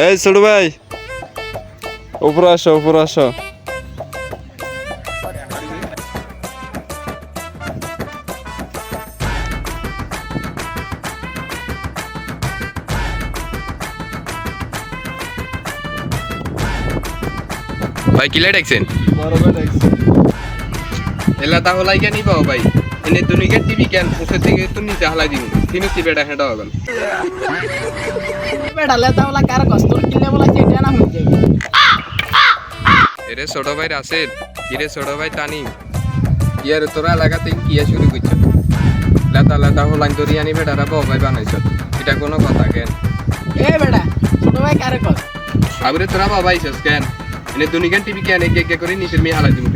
এই ছোট ভাই, উপরে আসো, উপরে আসো। ভাই কিলে দেখছেন বড় ভাই দেখছি। এলা তা হলাই কেন পাও ভাই এনে দুনিকে টিভি কেন উপর থেকে তো নিচে হালাই দিন তিনি বেটা হেঁটা হবেন বেড়ালে তাহলে কার কষ্ট কিনলে বলা চেটা না হয়ে যাবে এরে ছোট ভাই রাসেল কিরে ছোট ভাই তানি ইয়ার তোরা এলাকাতে কিয়া শুরু করছ লেতা লেতা হলাই ধরি আনি বেটারা বউ ভাই বানাইছ এটা কোনো কথা কেন এ বেড়া ছোট ভাই কার কষ্ট আবরে তোরা বাবা আইছস কেন এনে দুনিকে টিভি কেন এক এক করে নিচে মি হালাই দিন